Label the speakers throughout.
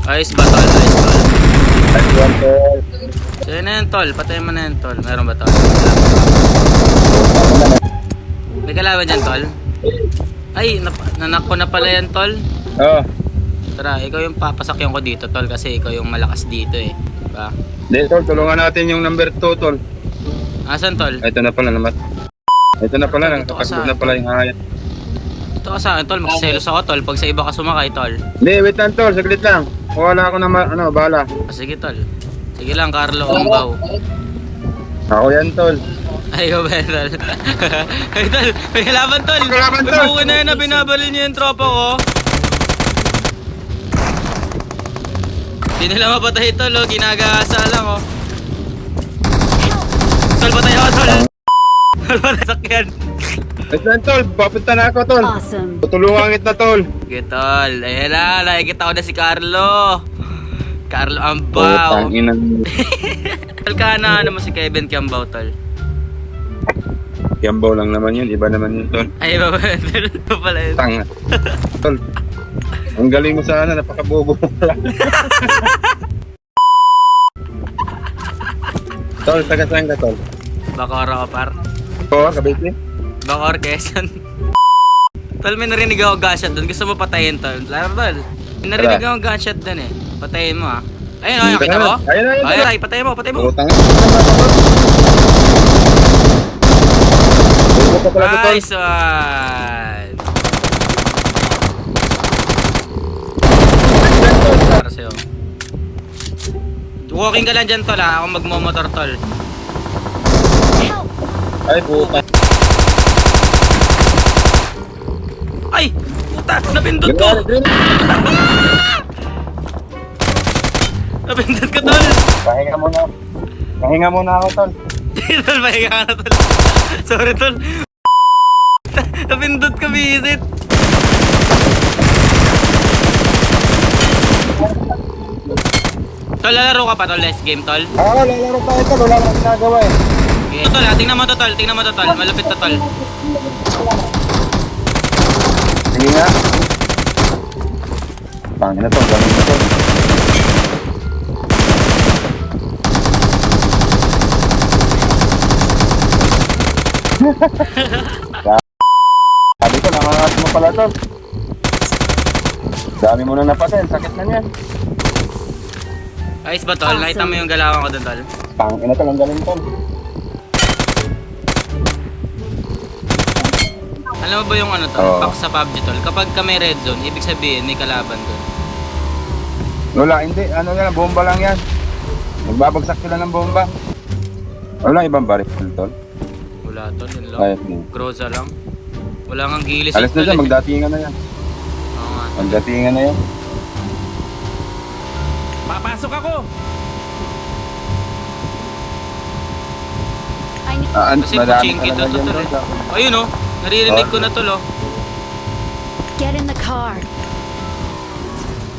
Speaker 1: Ayos ba tol? Ayos tol.
Speaker 2: Ayos ba tol?
Speaker 1: So yun na yan tol. Patayin mo na yan tol. Meron ba tol? May kalaban dyan tol? Ay, nanak ko na pala yan tol.
Speaker 2: Oo.
Speaker 1: Tara, ikaw yung papasakyan ko dito tol. Kasi ikaw yung malakas dito eh. Diba?
Speaker 2: Hindi tol, tulungan natin yung number 2 tol.
Speaker 1: Asan tol?
Speaker 2: Ito na pala naman. Ito na pala, nakatakbo na pala yung hayat.
Speaker 1: Ito ka sa akin tol. Magsiselos ako tol. Pag sa iba ka sumakay tol.
Speaker 2: Hindi, wait lang tol, saglit lang. Wala ako na bala.
Speaker 1: Sige tol. Sige lang Carlo Ombaw.
Speaker 2: Ako yan tol.
Speaker 1: Ay, ikaw ba yan, tol? Ay, tol, may kalaban, tol.
Speaker 2: May kalaban, tol.
Speaker 1: May buka na yun na binabalil niyo yung tropa ko. Hindi nila mapatay, tol, oh. Ginagasa lang, oh. Tol, patay ako, tol. Tol, patay sakyan.
Speaker 2: Wait lang tol, papunta na ako tol.
Speaker 3: Awesome.
Speaker 2: Tutulungan kita tol.
Speaker 1: Sige, tol. Ayan na, nakikita ko na si Carlo. Carlo Ambaw. Tol, kana naman si Kevin Kiambao, tol.
Speaker 2: Kiambaw lang naman yun, iba naman yun tol.
Speaker 1: Ay, iba ba yun, tol? Iba pala yun.
Speaker 2: Tanga. Tol, ang galing mo sana, napakabobo mo lang. Tol, taga saan ka tol?
Speaker 1: Bacor ako, par.
Speaker 2: Oo, Cavite.
Speaker 1: Bacor, Quezon. Tol, may narinig ako gunshot doon. Gusto mo patayin, tol? Laro, tol. May narinig ako gunshot doon eh. Patayin mo, ah. Ayun, ayun, kita mo?
Speaker 2: Ayun, ayun.
Speaker 1: Ayun, ay, patayin mo, patayin mo.
Speaker 2: Tanga.
Speaker 1: Nice one! Para sa'yo. Walking ka lang dyan, tol, ha? Ako magmomotor, tol.
Speaker 2: Ay, puta.
Speaker 1: Ay! Puta! Napindot ko! Napindot ko, tol!
Speaker 2: Pahinga muna. Pahinga muna ako, tol.
Speaker 1: Tol, mahiga ka na, tol. Sorry, tol. Napindot ko, visit. Tol, lalaro ka pa, tol. Next game, tol.
Speaker 2: Oo, lalaro tayo, tol. Wala nang ginagawa eh.
Speaker 1: Okay. Tol, ha? Tingnan mo to, tol. Tingnan mo to, tol. Malupit to, tol.
Speaker 2: Sige nga. Pangin na, tol. Galing na, tol. Sabi ko, nakangat mo pala, tol. Dami mo na napatay. Sakit na niyan.
Speaker 1: Ayos ba, tol? Nakita mo yung galawan ko dun, tol?
Speaker 2: Pangin na, tol. Ang galing, tol.
Speaker 1: Alam mo ba yung ano, tol?
Speaker 2: Oo.
Speaker 1: Back sa PUBG, tol? Kapag ka may red zone, ibig sabihin may kalaban dun.
Speaker 2: Wala, hindi. Ano yan, bomba lang yan. Magbabagsak sila ng bomba. Wala ibang baril, tol.
Speaker 1: Wala, tol. Yun lang.
Speaker 2: Ayos na.
Speaker 1: Groza lang. Wala nga gilis.
Speaker 2: Alas na dyan, magdatingan na yan.
Speaker 1: Oo nga.
Speaker 2: Magdatingan na yan.
Speaker 1: Papasok ako! Kasi puchingki to, tol, eh. Ayun, oh. Naririnig ko na, tol, oh.
Speaker 3: Get in the car.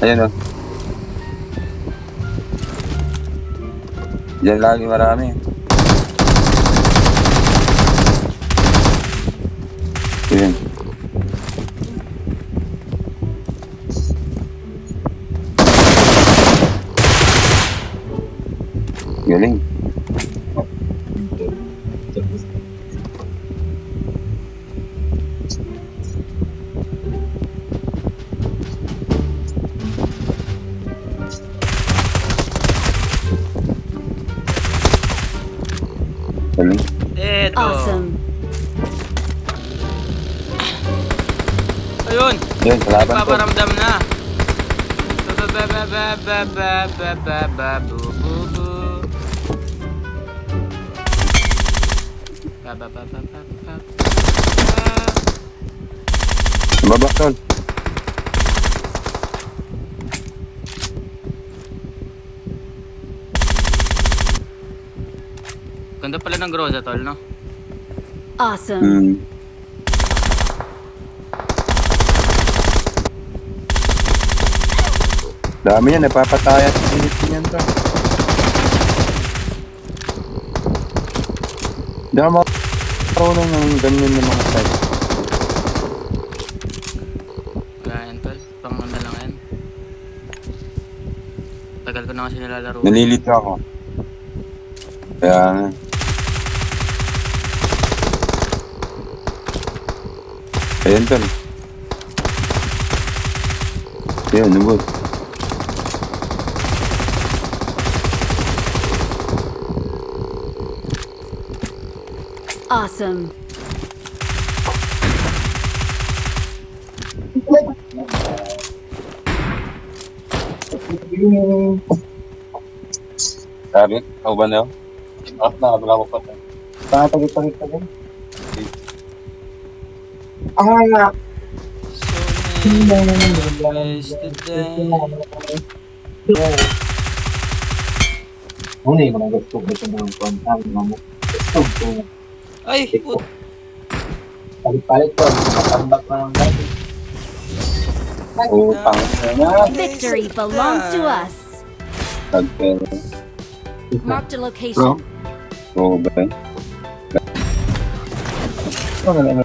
Speaker 2: Ayan o. Diyan lagi marami. Ayan. Galing. Galing.
Speaker 1: Eto.
Speaker 3: Awesome.
Speaker 1: Ayun.
Speaker 2: Yun, kalaban ko.
Speaker 1: Nagpaparamdam na. Ba-ba-ba-ba-ba-ba-ba-ba-ba-bu-bu-bu. Ba-ba-ba-ba-ba-ba-ba.
Speaker 2: Babak, tol.
Speaker 1: Ganda pala ng Groza, tol, no?
Speaker 3: Awesome.
Speaker 2: Dami yan, napapatayan sa init niyan to. Hindi ka marunong ng ganyan ng mga size.
Speaker 1: Kaya yan, tol. Pang ano lang yan. Tagal ko na kasi nilalaro.
Speaker 2: Nalilito ako. Kaya, ayan tol. Ayan, nabot.
Speaker 3: Awesome.
Speaker 2: Sabi, ako ba na? Ah, nakabala ko pa tayo. Tagit-tagit. Ah,
Speaker 1: So many wasted days.
Speaker 4: Muna yung mga gusto ko ng kontan, mga gusto ko.
Speaker 1: Ay, put.
Speaker 4: Palit-palit ko, matambak na ng dati.
Speaker 2: utang na.
Speaker 3: Victory belongs to us.
Speaker 2: Tagpero.
Speaker 3: Marked a location.
Speaker 2: Oo ba? Ano na